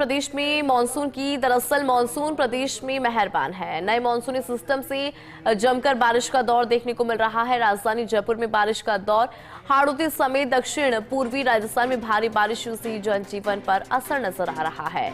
प्रदेश में मानसून की। दरअसल मानसून प्रदेश में मेहरबान है। नए मानसूनी सिस्टम से जमकर बारिश का दौर देखने को मिल रहा है। राजधानी जयपुर में बारिश का दौर, हाड़ौती समेत दक्षिण पूर्वी राजस्थान में भारी बारिश से जनजीवन पर असर नजर आ रहा है।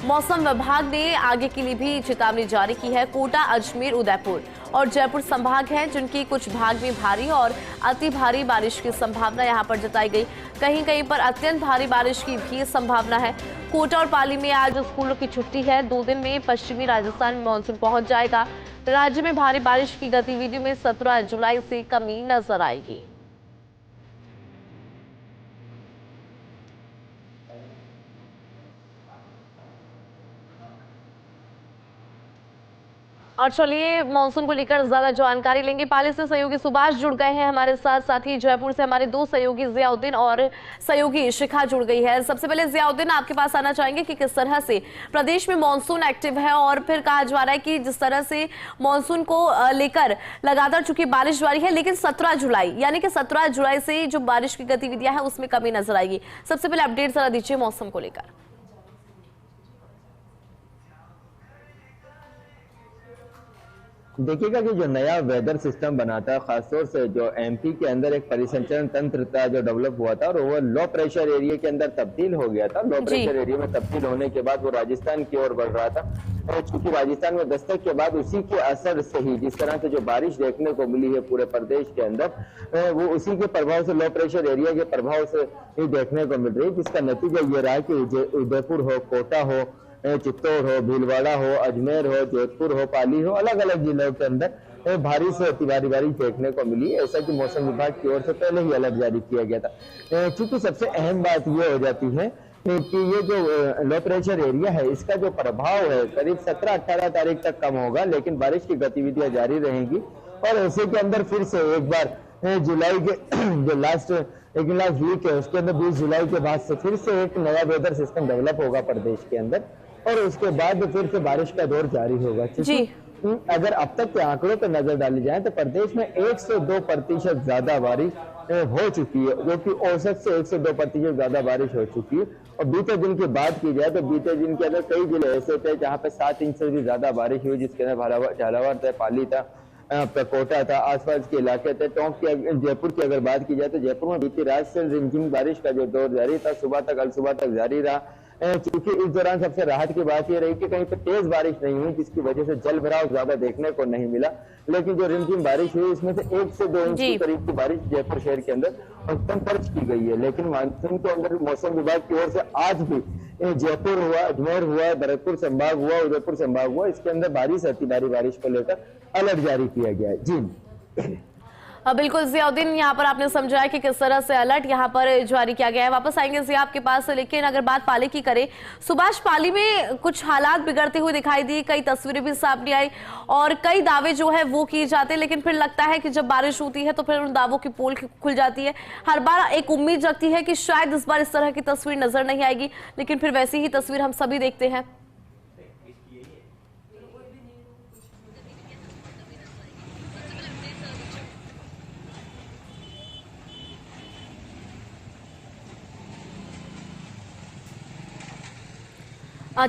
मौसम विभाग ने आगे के लिए भी चेतावनी जारी की है। कोटा, अजमेर, उदयपुर और जयपुर संभाग हैं जिनकी कुछ भाग में भारी और अति भारी बारिश की संभावना यहां पर जताई गई। कहीं कहीं पर अत्यंत भारी बारिश की भी संभावना है। कोटा और पाली में आज स्कूलों की छुट्टी है। 2 दिन में पश्चिमी राजस्थान में मानसून पहुंच जाएगा। राज्य में भारी बारिश की गतिविधियों में 17 जुलाई से कमी नजर आएगी। और चलिए मानसून को लेकर ज्यादा जानकारी लेंगे। पाली से सहयोगी सुभाष जुड़ गए हैं हमारे साथ, साथ ही जयपुर से हमारे 2 सहयोगी जियाउद्दीन और सहयोगी शिखा जुड़ गई है। सबसे पहले जियाउद्दीन, आपके पास आना चाहेंगे कि किस तरह से प्रदेश में मानसून एक्टिव है और फिर कहा जा रहा है कि जिस तरह से मानसून को लेकर लगातार चूंकि बारिश जारी है, लेकिन 17 जुलाई यानी कि 17 जुलाई से जो बारिश की गतिविधियां हैं उसमें कमी नजर आएगी। सबसे पहले अपडेट जरा दीजिए मौसम को लेकर। देखिएगा कि जो नया वेदर सिस्टम बना था, खासतौर से जो एमपी के अंदर एक परिसंचरण तंत्र था जो डेवलप हुआ था और वो लो प्रेशर एरिया के अंदर तब्दील हो गया था। लो प्रेशर एरिया में तब्दील होने के बाद वो राजस्थान की ओर बढ़ रहा था और चूंकि राजस्थान में दस्तक के बाद उसी के असर से ही जिस तरह से जो बारिश देखने को मिली है पूरे प्रदेश के अंदर, वो उसी के प्रभाव से लो प्रेशर एरिया के प्रभाव से ही देखने को मिल रही है, जिसका नतीजा ये रहा कि उदयपुर हो, कोटा हो, चित्तौड़ हो, भीलवाड़ा हो, अजमेर हो, जोधपुर हो, पाली हो, अलग अलग जिलों के अंदर भारी से अति भारी बारिश देखने को मिली। ऐसा कि मौसम विभाग की ओर से पहले ही अलर्ट जारी किया गया था। चूंकि सबसे अहम बात यह हो जाती है कि ये जो लो प्रेशर एरिया है इसका जो प्रभाव है करीब 17-18 तारीख तक कम होगा, लेकिन बारिश की गतिविधियां जारी रहेंगी और ऐसे के अंदर फिर से एक बार जुलाई के जो लास्ट वीक है उसके अंदर 20 जुलाई के बाद से फिर से एक नया वेदर सिस्टम डेवलप होगा प्रदेश के अंदर और उसके बाद फिर से बारिश का दौर जारी होगा। जी, अगर अब तक के आंकड़ों पर नजर डाली जाए तो प्रदेश में 102% ज्यादा बारिश हो चुकी है, जो कि औसत से 102% ज्यादा बारिश हो चुकी है। और बीते दिन की बात की जाए तो बीते दिन के अंदर कई जिले ऐसे थे जहाँ पे 7 इंच से भी ज्यादा बारिश हुई, जिसके अंदर झालावाड़ था, पाली था, कोटा था, आसपास के इलाके थे। टोंक की जयपुर की अगर बात की जाए तो जयपुर में बीती रात से रिमझिम बारिश का जो दौर जारी था कल सुबह तक जारी रहा। क्योंकि इस दौरान सबसे राहत की बात यह रही कि कहीं पर तेज बारिश नहीं हुई, जिसकी वजह से जल भराव ज्यादा देखने को नहीं मिला, लेकिन जो रिमझिम बारिश हुई इसमें से 1 से 2 इंच के करीब की बारिश जयपुर शहर के अंदर औसतन दर्ज की गई है। लेकिन मानसून के अंदर मौसम विभाग की ओर से आज भी जयपुर हुआ, अजमेर हुआ, भरतपुर संभाग हुआ, उदयपुर संभाग हुआ, इसके अंदर भारी से अति भारी बारिश को लेकर अलर्ट जारी किया गया है। जी बिल्कुल जियाउद्दीन, यहाँ पर आपने समझाया कि किस तरह से अलर्ट यहाँ पर जारी किया गया है। वापस आएंगे जिया आपके पास, लेकिन अगर बात पाली की करें, सुभाष, पाली में कुछ हालात बिगड़ते हुए दिखाई दी, कई तस्वीरें भी सामने आई और कई दावे जो है वो किए जाते हैं, लेकिन फिर लगता है कि जब बारिश होती है तो फिर उन दावों की पोल खुल जाती है। हर बार एक उम्मीद जगती है कि शायद इस बार इस तरह की तस्वीर नजर नहीं आएगी, लेकिन फिर वैसी ही तस्वीर हम सभी देखते हैं।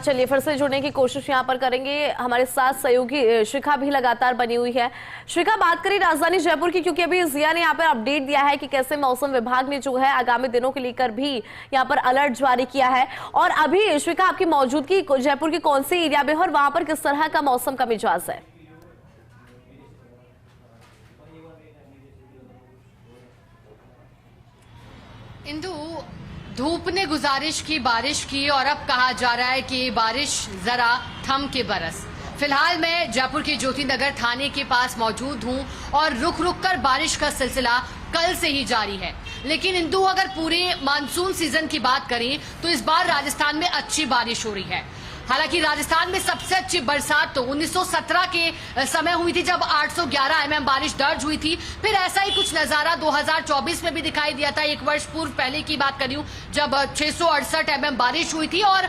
चलिए फिर से जुड़ने की कोशिश यहाँ पर करेंगे। हमारे साथ सहयोगी शिखा भी लगातार बनी हुई है। शिखा, बात करें राजधानी जयपुर की, क्योंकि अभी जिया ने यहाँ पर अपडेट दिया है कि कैसे मौसम विभाग ने जो है आगामी दिनों के लेकर भी यहाँ पर अलर्ट जारी किया है। और अभी शिखा, आपकी मौजूदगी जयपुर के कौन से एरिया में और वहां पर किस तरह का मौसम का मिजाज है? इंदु, धूप ने गुजारिश की बारिश की और अब कहा जा रहा है कि बारिश जरा थम के बरस। फिलहाल मैं जयपुर के ज्योति नगर थाने के पास मौजूद हूं और रुक रुक कर बारिश का सिलसिला कल से ही जारी है। लेकिन इंदु, अगर पूरे मानसून सीजन की बात करें तो इस बार राजस्थान में अच्छी बारिश हो रही है। हालांकि राजस्थान में सबसे अच्छी बरसात तो 1917 के समय हुई थी, जब 811 mm बारिश दर्ज हुई थी। फिर ऐसा ही कुछ नजारा 2024 में भी दिखाई दिया था, 1 वर्ष पूर्व पहले की बात कर रही हूं, जब 668 mm बारिश हुई थी और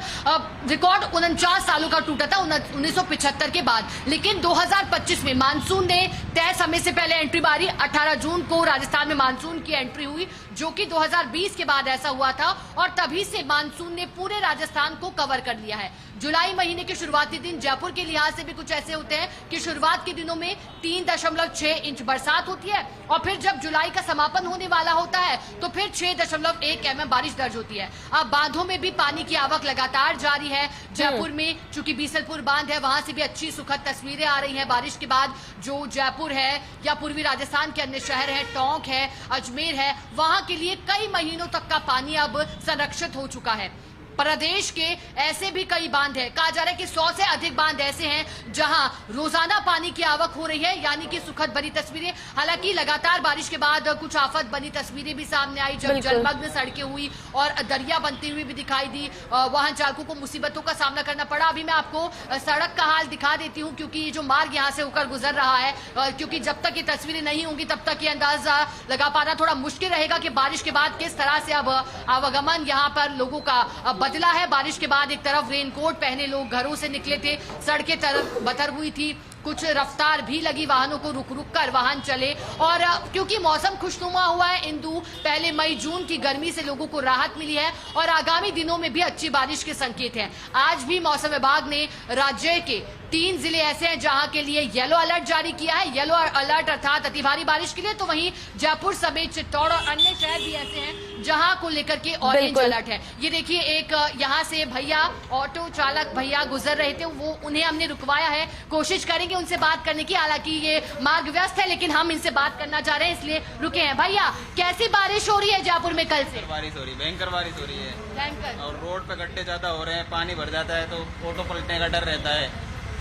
रिकॉर्ड 49 सालों का टूटा था 1975 के बाद। लेकिन 2025 में मानसून ने तय समय से पहले एंट्री मारी। 18 जून को राजस्थान में मानसून की एंट्री हुई, जो कि 2020 के बाद ऐसा हुआ था और तभी से मानसून ने पूरे राजस्थान को कवर कर लिया है। जुलाई महीने के शुरुआती दिन जयपुर के लिहाज से भी कुछ ऐसे होते हैं कि शुरुआत के दिनों में 3.6 इंच बरसात होती है और फिर जब जुलाई का समापन होने वाला होता है तो फिर 6.1 mm बारिश दर्ज होती है। अब बांधों में भी पानी की आवक लगातार जारी है। जयपुर में चूंकि बीसलपुर बांध है, वहां से भी अच्छी सुखद तस्वीरें आ रही हैं बारिश के बाद। जो जयपुर है या पूर्वी राजस्थान के अन्य शहर है, टोंक है, अजमेर है, वहां के लिए कई महीनों तक का पानी अब संरक्षित हो चुका है। प्रदेश के ऐसे भी कई बांध है, कहा जा रहा है कि 100 से अधिक बांध ऐसे हैं जहां रोजाना पानी की आवक हो रही है, यानी कि सुखद भरी तस्वीरें। हालांकि लगातार बारिश के बाद कुछ आफत बनी तस्वीरें भी सामने आई, जब जलमग्न सड़कें हुई और दरिया बनती हुई भी दिखाई दी। वाहन चालकों को मुसीबतों का सामना करना पड़ा। अभी मैं आपको सड़क का हाल दिखा देती हूँ, क्योंकि ये जो मार्ग यहाँ से होकर गुजर रहा है, क्योंकि जब तक ये तस्वीरें नहीं होंगी तब तक ये अंदाजा लगा पाना थोड़ा मुश्किल रहेगा कि बारिश के बाद किस तरह से अब आवागमन यहाँ पर लोगों का बदला है। बारिश के बाद एक तरफ रेनकोट पहने लोग घरों से निकले थे, सड़कें बतर हुई थी, कुछ रफ्तार भी लगी, वाहनों को रुक रुक कर वाहन चले। और क्योंकि मौसम खुशनुमा हुआ है इंदु, पहले मई जून की गर्मी से लोगों को राहत मिली है और आगामी दिनों में भी अच्छी बारिश के संकेत हैं। आज भी मौसम विभाग ने राज्य के 3 जिले ऐसे हैं जहां के लिए येलो अलर्ट जारी किया है। येलो अलर्ट अर्थात अति भारी बारिश के लिए, तो वहीं जयपुर समेत चित्तौड़ और अन्य शहर भी ऐसे हैं जहां को लेकर के ऑरेंज अलर्ट है। ये देखिए, एक यहाँ से भैया, ऑटो चालक भैया गुजर रहे थे, वो उन्हें हमने रुकवाया है, कोशिश करेंगे उनसे बात करने की। हालांकि ये मार्ग व्यस्त है, लेकिन हम इनसे बात करना चाह रहे हैं, इसलिए रुके हैं। भैया, कैसी बारिश हो रही है जयपुर में कल से? बारिश हो रही है, भयंकर बारिश हो रही है। भयंकर। और रोड पे गड्ढे ज्यादा हो रहे हैं, पानी भर जाता है तो ऑटो पलटने का डर रहता है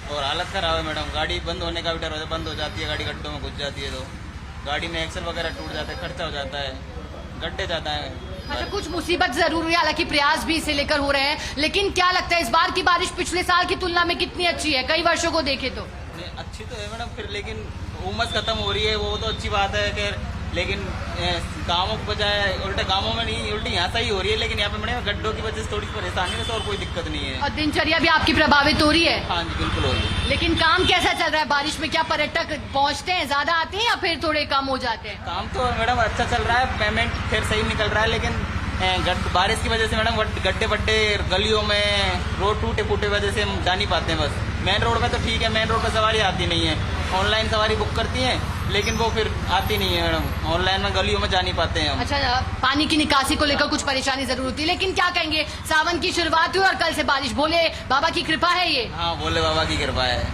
और हालत खराब है मैडम। गाड़ी बंद होने का भी डर होता है, बंद हो जाती है गाड़ी, गड्ढों में घुस जाती है तो गाड़ी में एक्सल वगैरह टूट जाता है, खर्चा हो जाता है, गड्ढे ज्यादा है। अच्छा, कुछ मुसीबत जरूर हुई, हालांकि प्रयास भी इसे लेकर हो रहे हैं, लेकिन क्या लगता है इस बार की बारिश पिछले साल की तुलना में कितनी अच्छी है? कई वर्षों को देखे तो अच्छी तो है मैडम, फिर लेकिन उमस खत्म हो रही है, वो तो अच्छी बात है कि, लेकिन गाँवों के बजाय उल्टे गाँवों में नहीं, उल्टी यहाँ सही हो रही है, लेकिन यहाँ पे मैडम गड्ढों की वजह से थोड़ी परेशानी है, और कोई दिक्कत नहीं है। और दिनचर्या भी आपकी प्रभावित हो रही है? हाँ जी, बिल्कुल हो रही है। लेकिन काम कैसा चल रहा है बारिश में? क्या पर्यटक पहुँचते हैं, ज्यादा आते हैं या फिर थोड़े कम हो जाते हैं? काम तो मैडम अच्छा चल रहा है, पेमेंट फिर सही निकल रहा है, लेकिन बारिश की वजह से मैडम गड्ढे बड्ढे गलियों में रोड टूटे फूटे वजह से हम जा नहीं पाते हैं। बस मेन रोड पे तो ठीक है, मेन रोड पे सवारी आती नहीं है, ऑनलाइन सवारी बुक करती हैं, लेकिन वो फिर आती नहीं है मैडम, ऑनलाइन में गलियों में जा नहीं पाते हैं हम। अच्छा, पानी की निकासी को लेकर कुछ परेशानी जरूर होती है, लेकिन क्या कहेंगे, सावन की शुरुआत हुई और कल से बारिश, भोले बाबा की कृपा है ये? हाँ, भोले बाबा की कृपा है,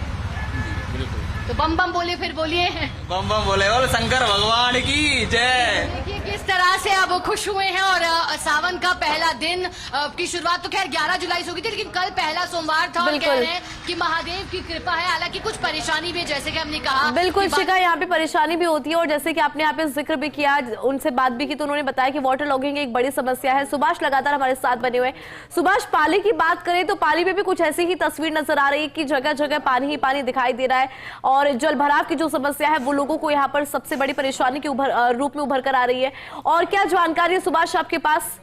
बिल्कुल। तो बम बम बोले, फिर बोलिए बम बम बोले, बोल शंकर भगवान की जय। देखिए किस तरह से अब खुश हुए हैं और सावन का पहला दिन की शुरुआत तो खैर 11 जुलाई से होगी थी, लेकिन कल पहला सोमवार था और कह रहे हैं कि महादेव की कृपा है। हालांकि कुछ परेशानी भी, जैसे कि हमने कहा, बिल्कुल शिखा, यहाँ पे परेशानी भी होती है और जैसे कि आपने यहाँ पे जिक्र भी किया, उनसे बात भी की तो उन्होंने बताया कि वाटर लॉगिंग एक बड़ी समस्या है। सुभाष लगातार हमारे साथ बने हुए हैं। सुभाष, पाली की बात करें तो पाली में भी कुछ ऐसी ही तस्वीर नजर आ रही है कि जगह जगह पानी ही पानी दिखाई दे रहा है और जल भराव की जो समस्या है वो लोगों को यहाँ पर सबसे बड़ी परेशानी के रूप में उभर कर आ रही है। और क्या जानकारी है सुभाष आपके पास?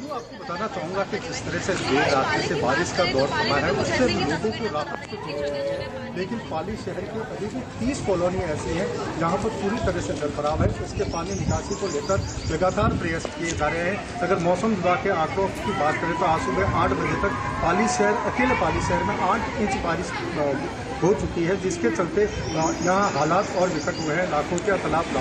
आपको बताना चाहूंगा कि जिस तरह से देर रात से बारिश का दौर थमा है, उससे लोगों को राहत तो मिली है, लेकिन पाली शहर की अभी भी 30 कॉलोनी ऐसी हैं जहां पर पूरी तरह से जल भराव है। इसके पानी निकासी को लेकर लगातार प्रयास किए जा रहे हैं। अगर मौसम विभाग के आंकड़ों की बात करें तो आज सुबह 8 बजे तक पाली शहर, अकेले पाली शहर में 8 इंच बारिश हो चुकी है, जिसके चलते यहाँ हालात और विकट हुए हैं। लाखोटिया तालाब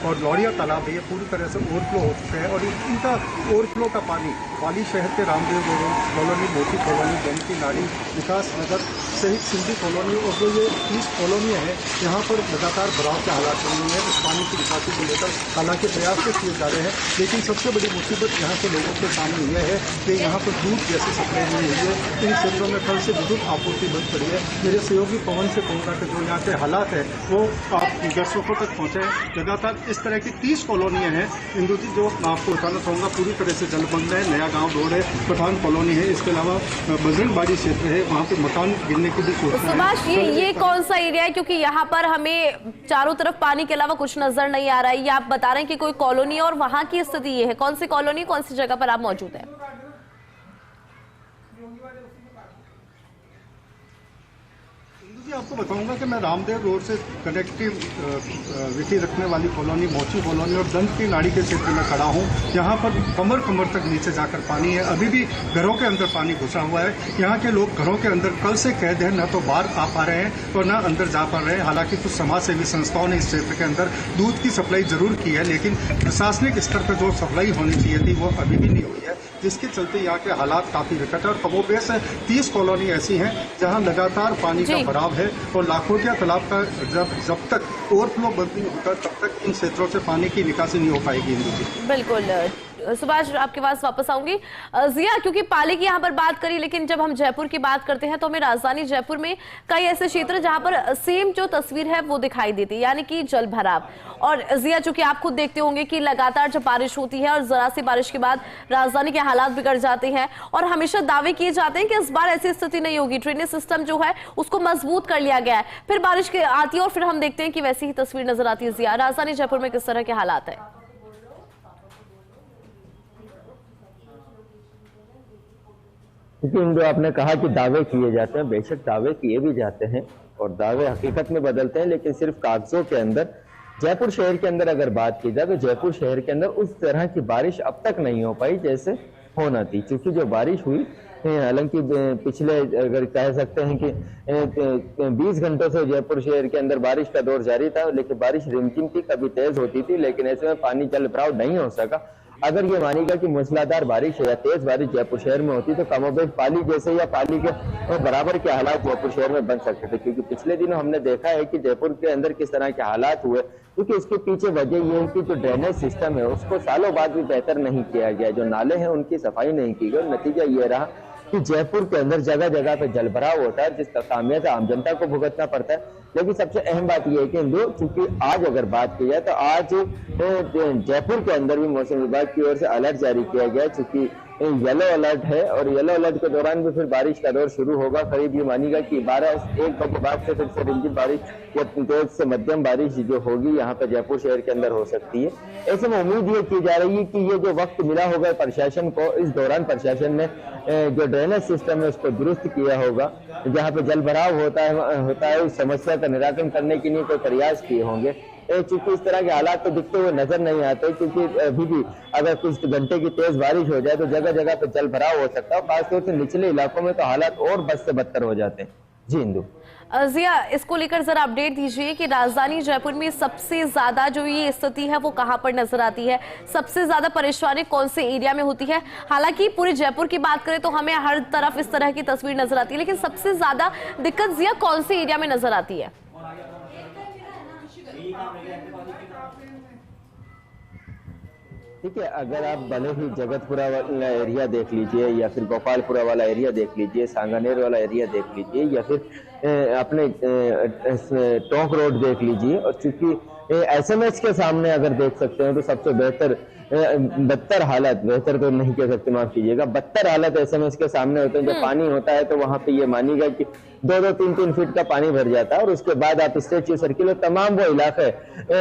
और लौड़िया तालाब ये पूरी तरह से ओवरफ्लो हो चुके हैं और इनका ओवरफ्लो का पानी पाली शहर के रामदेव कॉलोनी, मोती कॉलोनी, गोमती नाड़ी, विकास नगर सहित सिंधी कॉलोनी और जो ये 30 कॉलोनियाँ हैं, यहाँ पर लगातार भराव के हालात बने हुए हैं। इस पानी की निकासी को लेकर हालांकि प्रयास तो किए जा रहे हैं, लेकिन सबसे बड़ी मुसीबत यहाँ के लोगों के सामने यह है कि यहाँ पर दूध जैसी सप्लाई नहीं हुई है। इन क्षेत्रों में कल से विद्युत आपूर्ति बंद पड़ी है। मेरे सहयोगी पवन से कहूँगा कि जो यहाँ के हालात है वो आप दर्शकों तक पहुँचे हैं। लगातार इस तरह की 30 कॉलोनियाँ हैं इंदु जी, जो मैं आपको बताना चाहूँगा पूरी तरह से जलमग्न है। नया गांव रोड है, पठान कॉलोनी है, इसके अलावा बजरंगबाड़ी क्षेत्र है, वहाँ पे मकान गिरने की भी सूचना है। सुभाष, ये कौन सा एरिया है? क्योंकि यहाँ पर हमें चारों तरफ पानी के अलावा कुछ नजर नहीं आ रहा है। ये आप बता रहे हैं कि कोई कॉलोनी है और वहाँ की स्थिति ये है। कौन सी कॉलोनी, कौन सी जगह पर आप मौजूद है? आपको बताऊंगा कि मैं रामदेव रोड से कनेक्टिविटी रखने वाली कॉलोनी, मोची कॉलोनी और दंत की नाड़ी के क्षेत्र में खड़ा हूँ। यहाँ पर कमर कमर तक नीचे जाकर पानी है, अभी भी घरों के अंदर पानी घुसा हुआ है। यहाँ के लोग घरों के अंदर कल से कैद हैं, न तो बाहर आ पा रहे हैं और न अंदर जा पा रहे हैं। हालांकि कुछ समाज सेवी संस्थाओं ने इस क्षेत्र के अंदर दूध की सप्लाई जरूर की है, लेकिन प्रशासनिक स्तर पर जो सप्लाई होनी चाहिए थी वो अभी भी नहीं हुई है, जिसके चलते यहाँ के हालात काफी विकट है। और कमोबेश 30 कॉलोनी ऐसी हैं जहाँ लगातार पानी का भराव है और लाखोटिया तालाब का जब तक ओवरफ्लो बंद नहीं होता तब तक इन क्षेत्रों से पानी की निकासी नहीं हो पाएगी। बिल्कुल सुभाष, आपके पास वापस आऊंगी। जिया, क्योंकि पाली की यहाँ पर बात करी, लेकिन जब हम जयपुर की बात करते हैं तो हमें राजधानी जयपुर में कई ऐसे क्षेत्र जहां पर सेम जो तस्वीर है वो दिखाई देती है, यानी कि जल भराव। और जिया, चूंकि आप खुद देखते होंगे कि लगातार जब बारिश होती है और जरा सी बारिश के बाद राजधानी के हालात बिगड़ जाते हैं और हमेशा दावे किए जाते हैं कि इस बार ऐसी स्थिति नहीं होगी, ड्रेनेज सिस्टम जो है उसको मजबूत कर लिया गया है। फिर बारिश आती है और फिर हम देखते हैं कि वैसी ही तस्वीर नजर आती है। जिया, राजधानी जयपुर में किस तरह के हालात है? क्योंकि जो आपने कहा कि दावे किए जाते हैं, बेशक दावे किए भी जाते हैं और दावे हकीकत में बदलते हैं, लेकिन सिर्फ कागजों के अंदर। जयपुर शहर के अंदर अगर बात की जाए तो जयपुर शहर के अंदर उस तरह की बारिश अब तक नहीं हो पाई जैसे होना थी। क्योंकि जो बारिश हुई, हालांकि पिछले अगर कह सकते हैं कि 20 घंटों से जयपुर शहर के अंदर बारिश का दौर जारी था, लेकिन बारिश रिमझिम थी, कभी तेज होती थी, लेकिन ऐसे में पानी जल भराव नहीं हो सका। अगर ये मानेगा कि मूसलाधार बारिश या तेज बारिश जयपुर शहर में होती तो कमोबेश पाली जैसे या पाली के बराबर के हालात जयपुर शहर में बन सकते थे। क्योंकि पिछले दिनों हमने देखा है कि जयपुर के अंदर किस तरह के हालात हुए, क्योंकि इसके पीछे वजह यह है कि जो ड्रेनेज सिस्टम है उसको सालों बाद भी बेहतर नहीं किया गया, जो नाले हैं उनकी सफाई नहीं की गई। नतीजा ये रहा कि जयपुर के अंदर जगह जगह पे जल भराव होता है, जिसका खामियाजा आम जनता को भुगतना पड़ता है। लेकिन सबसे अहम बात यह है कि चूंकि आज अगर बात की जाए तो आज जयपुर के अंदर भी मौसम विभाग की ओर से अलर्ट जारी किया गया, चूंकि येलो अलर्ट है और येलो अलर्ट के दौरान भी फिर बारिश का दौर शुरू होगा। करीब ये मानेगा कि 12-1 बजे बाद से फिर से रिमझिम बारिश या तेज से मध्यम बारिश जो होगी यहाँ पे जयपुर शहर के अंदर हो सकती है। ऐसे में उम्मीद ये की जा रही है कि ये जो वक्त मिला होगा प्रशासन को, इस दौरान प्रशासन ने जो ड्रेनेज सिस्टम है उसको दुरुस्त किया होगा। जहाँ पे जल भराव होता है उस समस्या का निराकरण करने के लिए कोई प्रयास किए होंगे। चूंकि इस तरह के हालात तो दिखते हुए नजर नहीं आते, क्योंकि अभी भी अगर कुछ घंटे की तेज बारिश हो जाए तो जगह जगह पे जल भराव हो सकता है। खासतौर से निचले इलाकों में तो हालात और बद से बदतर हो जाते हैं। जी इंदु, जिया, इसको लेकर जरा अपडेट दीजिए कि राजधानी जयपुर में सबसे ज्यादा जो ये स्थिति है वो कहां पर नजर आती है, सबसे ज्यादा परेशानी कौन से एरिया में होती है? हालांकि पूरे जयपुर की बात करें तो हमें हर तरफ इस तरह की तस्वीर नजर आती है, लेकिन सबसे ज्यादा दिक्कत जिया कौन से एरिया में नजर आती है? ठीक है, अगर आप भले ही जगतपुरा वाला एरिया देख लीजिए या फिर गोपालपुरा वाला एरिया देख लीजिए, सांगानेर वाला एरिया देख लीजिए या फिर अपने टोंक रोड देख लीजिए, और चूंकि एसएमएस के सामने अगर देख सकते हैं तो सबसे बदतर हालत, बेहतर तो नहीं कह सकते, माफ कीजिएगा, बदतर हालत एसएमएस के सामने होते हैं। जब पानी होता है तो वहां पे ये मानिएगा कि 2-2, 3-3 फीट का पानी भर जाता है। और उसके बाद आप स्टेच्यू सर्किल और तमाम वो इलाके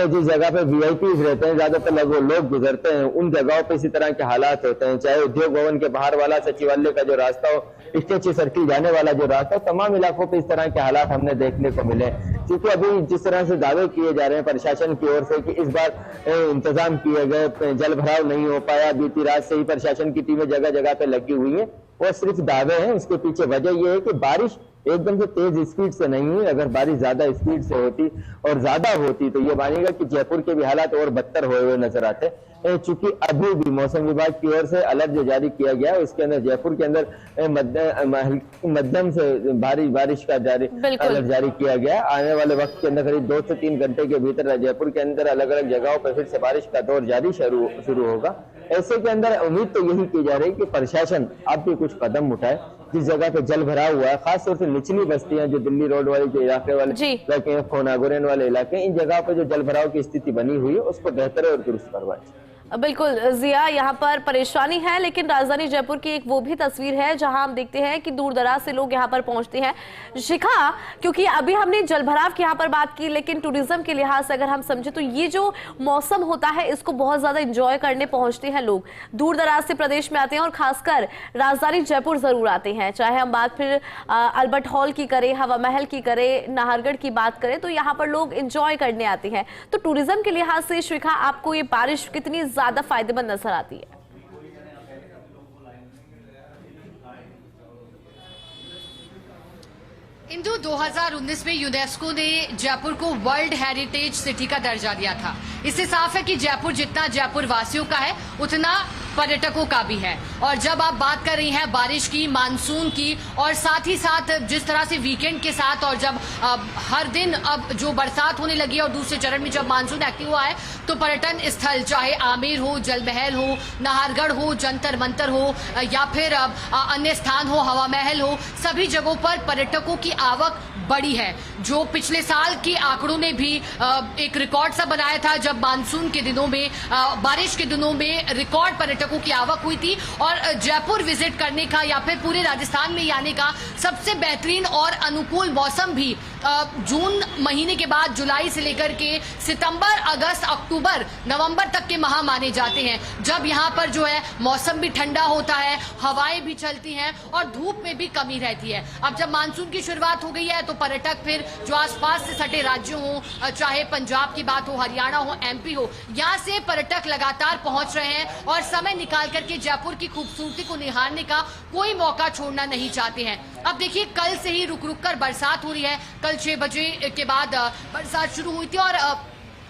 जिस जगह पे वीआईपीज रहते हैं, ज्यादातर लोग गुजरते हैं, उन जगहों पे इसी तरह के हालात होते हैं। चाहे उद्योग भवन के बाहर वाला सचिवालय का जो रास्ता हो, स्टेच्यू सर्किल जाने वाला जो रास्ता हो, तमाम इलाकों पे इस तरह के हालात हमने देखने को मिले। क्योंकि अभी जिस तरह से दावे किए जा रहे हैं प्रशासन की ओर से कि इस बार इंतजाम किए गए, जल भराव नहीं हो पाया, बीती रात से ही प्रशासन की टीमें जगह जगह पे लगी हुई है, वो सिर्फ दावे हैं। उसके पीछे वजह यह है कि बारिश एकदम से तेज स्पीड से नहीं हुई। अगर बारिश ज्यादा स्पीड से होती और ज्यादा होती तो ये मानेगा कि जयपुर के भी हालात और बदतर हुए हुए नजर आते। चूंकि अभी भी मौसम विभाग की ओर से अलर्ट जो जारी किया गया है उसके अंदर जयपुर के अंदर मध्यम से भारी बारिश का अलर्ट जारी किया गया। आने वाले वक्त के अंदर करीब 2 से 3 घंटे के भीतर जयपुर के अंदर अलग अलग जगहों पर फिर से बारिश का दौर जारी शुरू होगा। ऐसे के अंदर उम्मीद तो यही की जा रही है कि प्रशासन अब भी कुछ कदम उठाए। जिस जगह पे जल भरा हुआ है, खासतौर से निचली बस्तियां, जो दिल्ली रोड वाले जो इलाके वाले इलाके हैं, खोनागुरेन वाले इलाके, इन जगह पे जो जल भराव की स्थिति बनी हुई है उसको बेहतर और दुरुस्त करवाए। बिल्कुल जिया, यहाँ पर परेशानी है, लेकिन राजधानी जयपुर की एक वो भी तस्वीर है जहां हम देखते हैं कि दूर दराज से लोग यहाँ पर पहुंचते हैं। शिखा, क्योंकि अभी हमने जलभराव की यहाँ पर बात की, लेकिन टूरिज्म के लिहाज से अगर हम समझे तो ये जो मौसम होता है इसको बहुत ज्यादा इंजॉय करने पहुंचते हैं लोग, दूर दराज से प्रदेश में आते हैं और खासकर राजधानी जयपुर जरूर आते हैं। चाहे हम बात फिर अल्बर्ट हॉल की करें, हवा महल की करें, नाहरगढ़ की बात करें, तो यहाँ पर लोग इंजॉय करने आते हैं। तो टूरिज्म के लिहाज से शिखा, आपको ये बारिश कितनी ज्यादा फायदेमंद नजर आती है? इंदु, 2019 में यूनेस्को ने जयपुर को वर्ल्ड हेरिटेज सिटी का दर्जा दिया था। इससे साफ है कि जयपुर जितना जयपुर वासियों का है उतना पर्यटकों का भी है। और जब आप बात कर रही हैं बारिश की, मानसून की, और साथ ही साथ जिस तरह से वीकेंड के साथ, और जब हर दिन अब जो बरसात होने लगी है और दूसरे चरण में जब मानसून एक्टिव हुआ है, तो पर्यटन स्थल चाहे आमेर हो, जल महल हो, नाहरगढ़ हो, जंतर मंतर हो, या फिर अन्य स्थान हो, हवा महल हो, सभी जगहों पर पर्यटकों की आवक बड़ी है। जो पिछले साल के आंकड़ों ने भी एक रिकॉर्ड सा बनाया था, जब मानसून के दिनों में, बारिश के दिनों में रिकॉर्ड पर्यटकों की आवक हुई थी। और जयपुर विजिट करने का या फिर पूरे राजस्थान में आने का सबसे बेहतरीन और अनुकूल मौसम भी जून महीने के बाद जुलाई से लेकर के सितंबर, अगस्त, अक्टूबर, नवंबर तक के माह माने जाते हैं, जब यहाँ पर जो है मौसम भी ठंडा होता है, हवाएं भी चलती हैं और धूप में भी कमी रहती है। अब जब मानसून की शुरुआत हो गई है तो पर्यटक फिर जो आसपास से सटे राज्यों हो, चाहे पंजाब की बात हो, हरियाणा हो, एमपी हो, यहाँ से पर्यटक लगातार पहुंच रहे हैं और समय निकाल करके जयपुर की खूबसूरती को निहारने का कोई मौका छोड़ना नहीं चाहते हैं। अब देखिए, कल से ही रुक रुक कर बरसात हो रही है। कल 6 बजे के बाद बरसात शुरू हुई थी और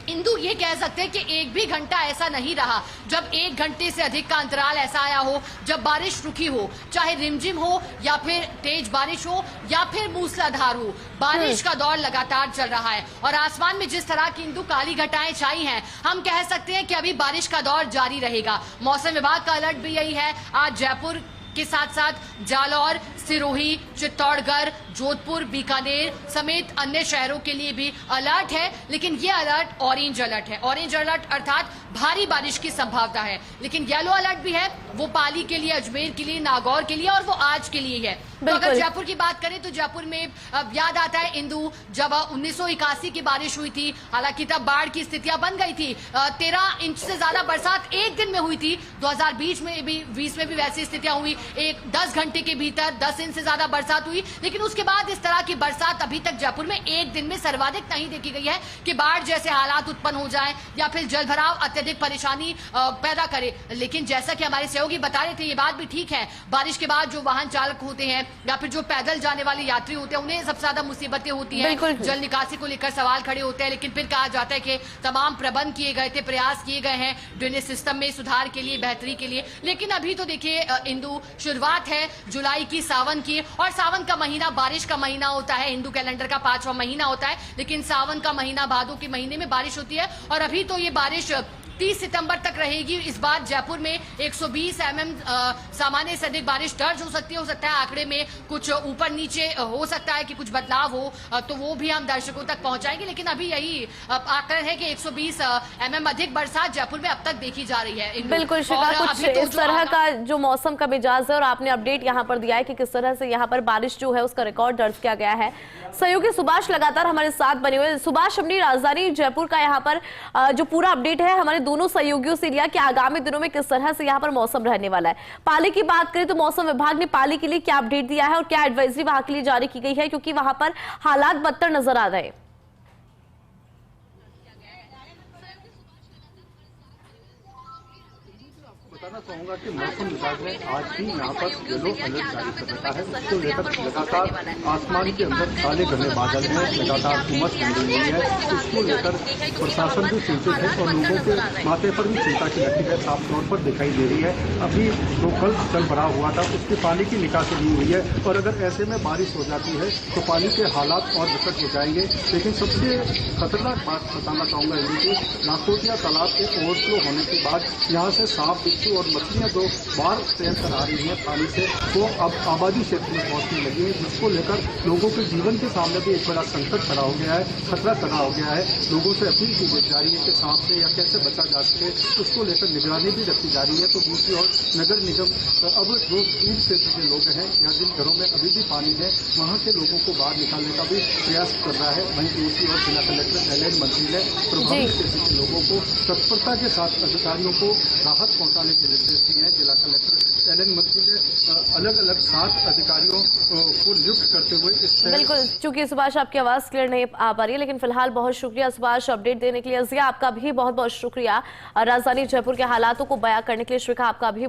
इंदु, ये कह सकते हैं कि एक भी घंटा ऐसा नहीं रहा जब 1 घंटे से अधिक का अंतराल ऐसा आया हो जब बारिश रुकी हो, चाहे रिमझिम हो या फिर तेज बारिश हो या फिर मूसलाधार हो, बारिश का दौर लगातार चल रहा है। और आसमान में जिस तरह की इंदु काली घटाएं छाई हैं, हम कह सकते हैं कि अभी बारिश का दौर जारी रहेगा। मौसम विभाग का अलर्ट भी यही है। आज जयपुर के साथ साथ जालौर, सिरोही, चित्तौड़गढ़, जोधपुर, बीकानेर समेत अन्य शहरों के लिए भी अलर्ट है, लेकिन ये अलर्ट ऑरेंज अलर्ट है। ऑरेंज अलर्ट अर्थात भारी बारिश की संभावना है। लेकिन येलो अलर्ट भी है, वो पाली के लिए, अजमेर के लिए, नागौर के लिए, और वो आज के लिए है। तो अगर जयपुर की बात करें तो जयपुर में याद आता है इंदु, जब 1981 की बारिश हुई थी, हालांकि तब बाढ़ की स्थितियां बन गई थी। 13 इंच से ज्यादा बरसात एक दिन में हुई थी। 2020 में भी वैसी स्थितियां हुई, 10 घंटे के भीतर 10 इंच से ज्यादा बरसात हुई। लेकिन उसके बाद इस तरह की बरसात अभी तक जयपुर में एक दिन में सर्वाधिक नहीं देखी गई है कि बाढ़ जैसे हालात उत्पन्न हो जाए या फिर जलभराव अत्यधिक परेशानी पैदा करे। लेकिन जैसा कि हमारे सहयोगी बता रहे थे, ये बात भी ठीक है, बारिश के बाद जो वाहन चालक होते हैं या फिर जो पैदल जाने वाले यात्री होते हैं, उन्हें सबसे ज्यादा मुसीबतें होती हैं। जल निकासी को लेकर सवाल खड़े होते हैं, लेकिन फिर कहा जाता है कि तमाम प्रबंध किए गए थे, प्रयास किए गए हैं ड्रेनेज सिस्टम में सुधार के लिए, बेहतरी के लिए। लेकिन अभी तो देखिए इंदु, शुरुआत है जुलाई की, सावन की, और सावन का महीना बारिश का महीना होता है, हिंदू कैलेंडर का 5वां महीना होता है। लेकिन सावन का महीना, भादों के महीने में बारिश होती है और अभी तो ये बारिश 30 सितंबर तक रहेगी। इस बार जयपुर में 120 mm सामान्य से अधिक बारिश दर्ज हो सकता है आंकड़े में कुछ ऊपर नीचे हो सकता है कि कुछ बदलाव हो, तो वो भी हम दर्शकों तक पहुंचाएंगे। लेकिन अभी यही आंकड़न है कि 120 mm अधिक बरसात जयपुर में अब तक देखी जा रही है। बिल्कुल शिखा, कुछ इस तरह का जो मौसम का मिजाज है और आपने अपडेट यहाँ पर दिया है कि किस तरह से यहाँ पर बारिश जो है उसका रिकॉर्ड दर्ज किया गया है। सहयोगी सुभाष लगातार हमारे साथ बने हुए। सुभाष, हमने राजधानी जयपुर का यहाँ पर जो पूरा अपडेट है हमारे दोनों सहयोगियों से लिया कि आगामी दिनों में किस तरह से यहाँ पर मौसम रहने वाला है। पाली की बात करें तो मौसम विभाग ने पाली के लिए क्या अपडेट दिया है और क्या एडवाइजरी वहां के लिए जारी की गई है, क्योंकि वहां पर हालात बदतर नजर आ रहे हैं। बताना चाहूंगा कि मौसम विभाग ने आज भी यहाँ पर येलो अलर्ट जारी कर रखा है। उसको लेकर लगातार आसमान के अंदर काले घने बादल हैं, लगातार उमस बन रही है। उसको लेकर प्रशासन भी चिंतित है और लोगों के माथे पर भी चिंता की लकीर साफ तौर पर दिखाई दे रही है। अभी जो कल जल भरा हुआ था उसके पानी की निकासी नहीं हुई है और अगर ऐसे में बारिश हो जाती है तो पानी के हालात और विकट हो जाएंगे। लेकिन सबसे खतरनाक बात बताना चाहूंगा कि नाकोटिया तालाब के ओवरफ्लो होने के बाद यहाँ से साफ बिच्छू और मछलियाँ जो बाहर तैर कर आ रही हैं पानी से, वो अब आबादी क्षेत्र में पहुँचने लगी है, जिसको लेकर लोगों के जीवन के सामने भी एक बड़ा संकट खड़ा हो गया है, खतरा खड़ा हो गया है। लोगों से अपील की जा रही है कि सांप से या कैसे बचा जा सके, उसको लेकर निगरानी भी रखी जा रही है। तो दूसरी ओर नगर निगम अब जो दूर क्षेत्र के लोग हैं या जिन घरों में अभी भी पानी है, वहाँ के लोगों को बाहर निकालने का भी प्रयास कर रहा है। वहीं दूसरी ओर जिला कलेक्टर एलएन मंत्री ने प्रभावित क्षेत्र के लोगों को तत्परता के साथ अधिकारियों को राहत पहुँचाने के निर्देश दिए हैं। जिला कलेक्टर एलएन मंत्री ने अलग अलग 7 अधिकारियों को नियुक्त करते हुए इस बिल्कुल, चूंकि सुभाष आपकी आवाज क्लियर नहीं आ पा रही है, लेकिन फिलहाल बहुत शुक्रिया सुभाष अपडेट देने के लिए। जिया, आपका भी बहुत बहुत शुक्रिया राजधानी जयपुर के हालातों को बयां करने के लिए। श्रीका, आपका भी